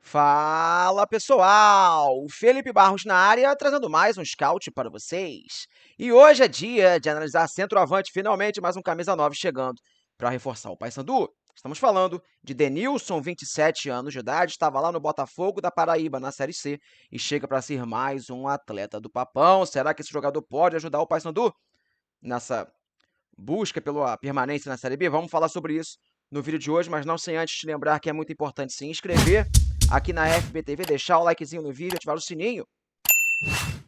Fala pessoal, Felipe Barros na área, trazendo mais um scout para vocês. E hoje é dia de analisar centroavante, finalmente mais um camisa 9 chegando para reforçar o Paysandu. Estamos falando de Denilson, 27 anos de idade, estava lá no Botafogo da Paraíba, na Série C, e chega para ser mais um atleta do Papão. Será que esse jogador pode ajudar o Paysandu nessa busca pela permanência na Série B? Vamos falar sobre isso no vídeo de hoje, mas não sem antes te lembrar que é muito importante se inscrever aqui na FBTV, deixar o likezinho no vídeo, ativar o sininho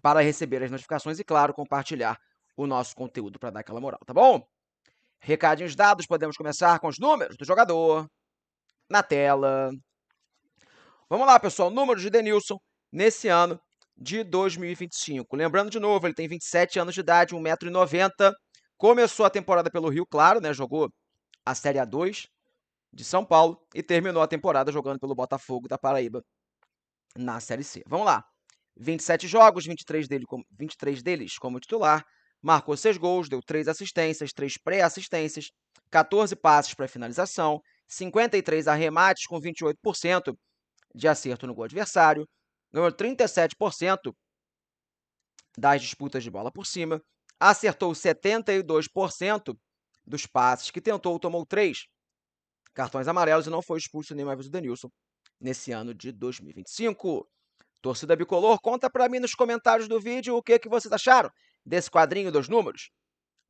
para receber as notificações e, claro, compartilhar o nosso conteúdo para dar aquela moral, tá bom? Recadinhos dados, podemos começar com os números do jogador na tela. Vamos lá, pessoal, números de Denilson nesse ano de 2025. Lembrando de novo, ele tem 27 anos de idade, 1,90 m. Começou a temporada pelo Rio Claro, né? Jogou a Série A2 de São Paulo e terminou a temporada jogando pelo Botafogo da Paraíba na Série C. Vamos lá. 27 jogos, 23 deles como titular, marcou 6 gols, deu 3 assistências, 3 pré-assistências, 14 passes para finalização, 53 arremates com 28% de acerto no gol adversário, ganhou 37% das disputas de bola por cima, acertou 72% dos passes que tentou, tomou 3 cartões amarelos e não foi expulso nem mais o Denilson nesse ano de 2025. Torcida Bicolor, conta para mim nos comentários do vídeo o que vocês acharam desse quadrinho dos números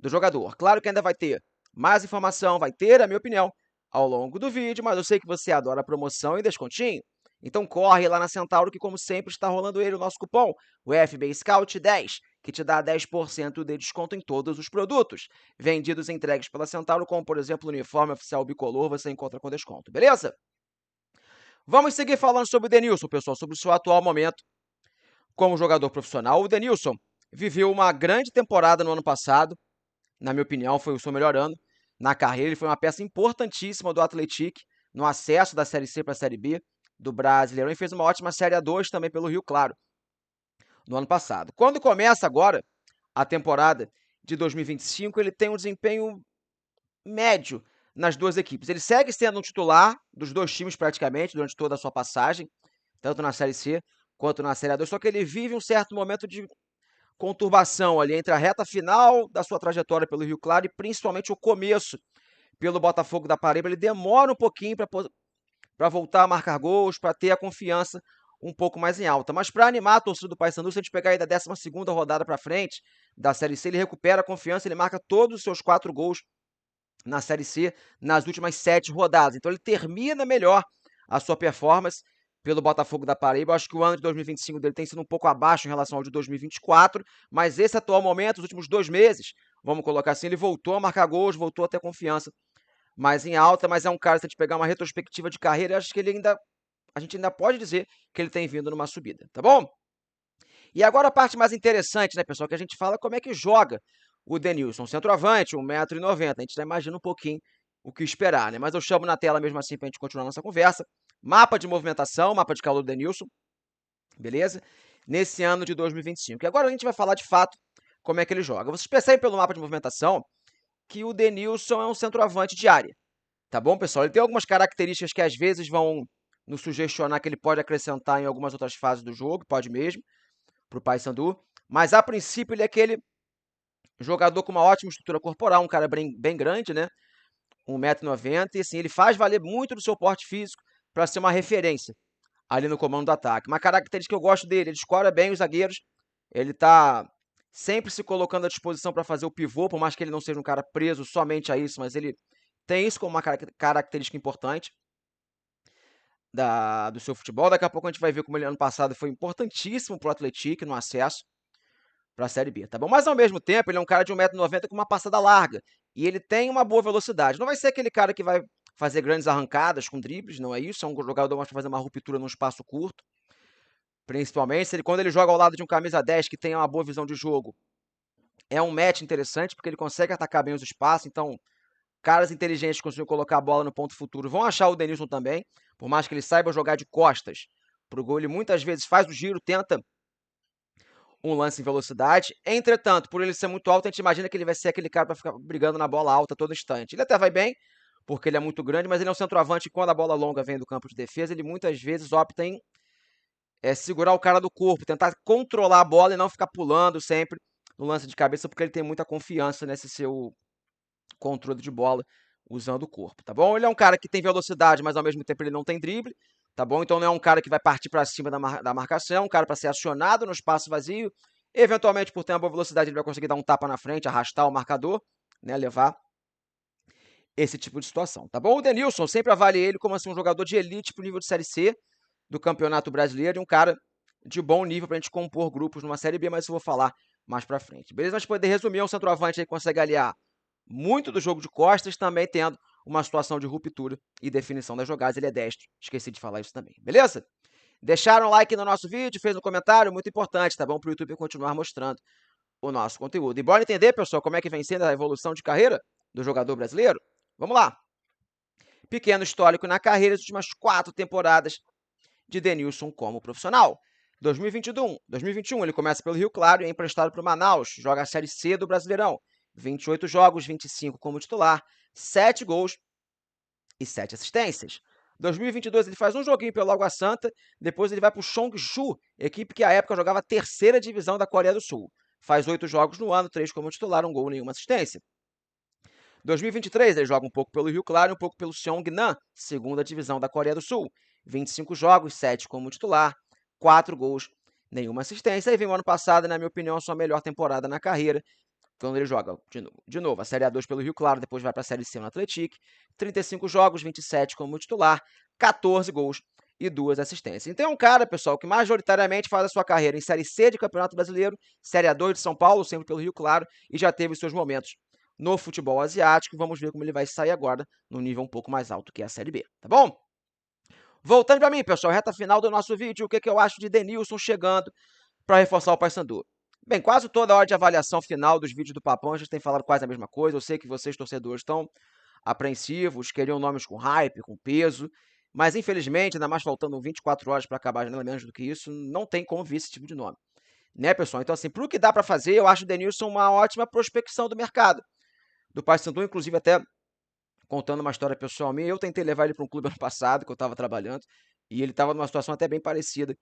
do jogador. Claro que ainda vai ter mais informação, vai ter a minha opinião ao longo do vídeo, mas eu sei que você adora promoção e descontinho. Então corre lá na Centauro que, como sempre, está rolando ele, o nosso cupom, o FB Scout 10, que te dá 10% de desconto em todos os produtos vendidos e entregues pela Centauro, como, por exemplo, o uniforme oficial bicolor, você encontra com desconto, beleza? Vamos seguir falando sobre o Denilson, pessoal, sobre o seu atual momento como jogador profissional. O Denilson viveu uma grande temporada no ano passado, na minha opinião, foi o seu melhor ano na carreira. Ele foi uma peça importantíssima do Atlético no acesso da Série C para a Série B do Brasileirão e fez uma ótima Série A2 também pelo Rio Claro no ano passado. Quando começa agora a temporada de 2025, ele tem um desempenho médio nas duas equipes. Ele segue sendo um titular dos dois times praticamente durante toda a sua passagem, tanto na Série C quanto na Série A2, só que ele vive um certo momento de conturbação ali entre a reta final da sua trajetória pelo Rio Claro e principalmente o começo pelo Botafogo da Paraíba. Ele demora um pouquinho para voltar a marcar gols, para ter a confiança um pouco mais em alta. Mas para animar a torcida do Paysandu, se a gente pegar aí da 12ª rodada para frente da Série C, ele recupera a confiança, ele marca todos os seus 4 gols na Série C nas últimas 7 rodadas. Então ele termina melhor a sua performance pelo Botafogo da Paraíba. Eu acho que o ano de 2025 dele tem sido um pouco abaixo em relação ao de 2024, mas esse atual momento, os últimos 2 meses, vamos colocar assim, ele voltou a marcar gols, voltou a ter confiança mais em alta, mas é um cara, se a gente pegar uma retrospectiva de carreira, eu acho que a gente ainda pode dizer que ele tem vindo numa subida, tá bom? E agora a parte mais interessante, né, pessoal, que a gente fala como é que joga o Denilson, centroavante, 1,90 m. A gente já imagina um pouquinho o que esperar, né? Mas eu chamo na tela mesmo assim pra gente continuar nossa conversa. Mapa de movimentação, mapa de calor do Denilson, beleza? Nesse ano de 2025. E agora a gente vai falar de fato como é que ele joga. Vocês percebem pelo mapa de movimentação que o Denilson é um centroavante de área, tá bom, pessoal? Ele tem algumas características que às vezes vão nos sugestionar que ele pode acrescentar em algumas outras fases do jogo, pode mesmo, pro Paysandu, mas a princípio ele é aquele jogador com uma ótima estrutura corporal, um cara bem grande, né? 1,90 m, e assim, ele faz valer muito do seu porte físico para ser uma referência ali no comando do ataque. Uma característica que eu gosto dele, ele escora bem os zagueiros, ele tá sempre se colocando à disposição para fazer o pivô, por mais que ele não seja um cara preso somente a isso, mas ele tem isso como uma característica importante do seu futebol. Daqui a pouco a gente vai ver como ele ano passado foi importantíssimo para o Atlético no acesso para a Série B, tá bom? Mas ao mesmo tempo, ele é um cara de 1,90 m com uma passada larga. E ele tem uma boa velocidade. Não vai ser aquele cara que vai fazer grandes arrancadas com dribles, não é isso. É um jogador mais para fazer uma ruptura num espaço curto. Principalmente quando ele joga ao lado de um camisa 10 que tem uma boa visão de jogo. É um match interessante, porque ele consegue atacar bem os espaços. Então, caras inteligentes que conseguem colocar a bola no ponto futuro vão achar o Denilson também. Por mais que ele saiba jogar de costas pro gol, ele muitas vezes faz o giro, tenta um lance em velocidade. Entretanto, por ele ser muito alto, a gente imagina que ele vai ser aquele cara para ficar brigando na bola alta todo instante. Ele até vai bem, porque ele é muito grande, mas ele é um centroavante e quando a bola longa vem do campo de defesa, ele muitas vezes opta em segurar o cara do corpo, tentar controlar a bola e não ficar pulando sempre no lance de cabeça, porque ele tem muita confiança nesse seu controle de bola usando o corpo, tá bom? Ele é um cara que tem velocidade, mas ao mesmo tempo ele não tem drible, tá bom? Então não é um cara que vai partir para cima da marcação, é um cara para ser acionado no espaço vazio. Eventualmente, por ter uma boa velocidade, ele vai conseguir dar um tapa na frente, arrastar o marcador, né? Levar esse tipo de situação, tá bom? O Denilson, sempre avaliei ele como assim, um jogador de elite pro nível de Série C do Campeonato Brasileiro e um cara de bom nível pra gente compor grupos numa Série B, mas isso eu vou falar mais pra frente. Beleza? Mas poder resumir, é um centroavante aí que consegue aliar muito do jogo de costas, também tendo uma situação de ruptura e definição das jogadas. Ele é destro, esqueci de falar isso também, beleza? Deixaram um like no nosso vídeo, fez um comentário, muito importante, tá bom? Pro YouTube continuar mostrando o nosso conteúdo. E bora entender, pessoal, como é que vem sendo a evolução de carreira do jogador brasileiro? Vamos lá. Pequeno histórico na carreira, as últimas 4 temporadas de Denilson como profissional. 2021, ele começa pelo Rio Claro e é emprestado para o Manaus, joga a Série C do Brasileirão. 28 jogos, 25 como titular, 7 gols e 7 assistências. 2022 ele faz um joguinho pelo Água Santa, depois ele vai para o Chongju, equipe que à época jogava a terceira divisão da Coreia do Sul. Faz 8 jogos no ano, 3 como titular, 1 gol e nenhuma assistência. 2023 ele joga um pouco pelo Rio Claro e um pouco pelo Seongnam, segunda divisão da Coreia do Sul. 25 jogos, 7 como titular, 4 gols, nenhuma assistência. E vem o ano passado, na minha opinião, a sua melhor temporada na carreira, quando ele joga de novo a Série A2 pelo Rio Claro, depois vai para a Série C no Atlético. 35 jogos, 27 como titular, 14 gols e 2 assistências. Então é um cara, pessoal, que majoritariamente faz a sua carreira em Série C de Campeonato Brasileiro, Série A2 de São Paulo, sempre pelo Rio Claro, e já teve os seus momentos no futebol asiático. Vamos ver como ele vai sair agora no nível um pouco mais alto que é a Série B, tá bom? Voltando para mim, pessoal, reta final do nosso vídeo, o que eu acho de Denilson chegando para reforçar o Paysandu? Bem, quase toda hora de avaliação final dos vídeos do Papão, a gente tem falado quase a mesma coisa. Eu sei que vocês, torcedores, estão apreensivos, queriam nomes com hype, com peso, mas infelizmente, ainda mais faltando 24 horas para acabar a janela, menos do que isso, não tem como vir esse tipo de nome. Né, pessoal? Então, assim, pro que dá para fazer, eu acho o Denilson uma ótima prospecção do mercado. Do Paysandu, inclusive até contando uma história pessoal minha, eu tentei levar ele para um clube ano passado, que eu estava trabalhando, e ele estava numa situação até bem parecida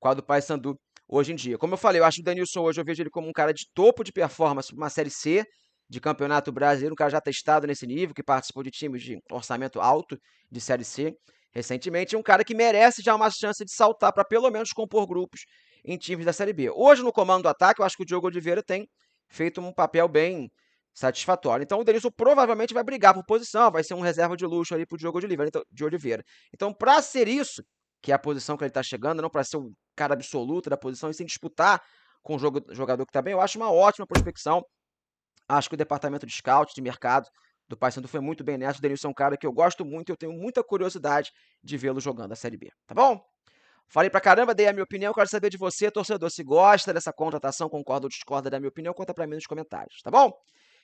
com a do Paysandu hoje em dia. Como eu falei, eu acho o Denilson hoje, eu vejo ele como um cara de topo de performance, uma Série C de Campeonato Brasileiro, um cara já testado nesse nível, que participou de times de orçamento alto de Série C recentemente, um cara que merece já uma chance de saltar para pelo menos compor grupos em times da Série B. Hoje, no comando do ataque, eu acho que o Diogo Oliveira tem feito um papel bem satisfatório. Então, o Denilson provavelmente vai brigar por posição, vai ser um reserva de luxo ali para o Diogo de Oliveira. Então, para ser isso, que é a posição que ele está chegando, não para ser o cara absoluto da posição, e sem disputar com o jogador que está bem, eu acho uma ótima prospecção. Acho que o departamento de scout, de mercado do Paysandu foi muito bem nessa. O Denilson é um cara que eu gosto muito e eu tenho muita curiosidade de vê-lo jogando a Série B, tá bom? Falei pra caramba, dei a minha opinião, quero saber de você, torcedor, se gosta dessa contratação, concorda ou discorda da minha opinião, conta pra mim nos comentários, tá bom?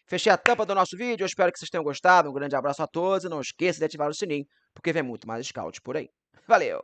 Fechei a tampa do nosso vídeo, eu espero que vocês tenham gostado, um grande abraço a todos e não esqueça de ativar o sininho, porque vem muito mais scout por aí. Valeu!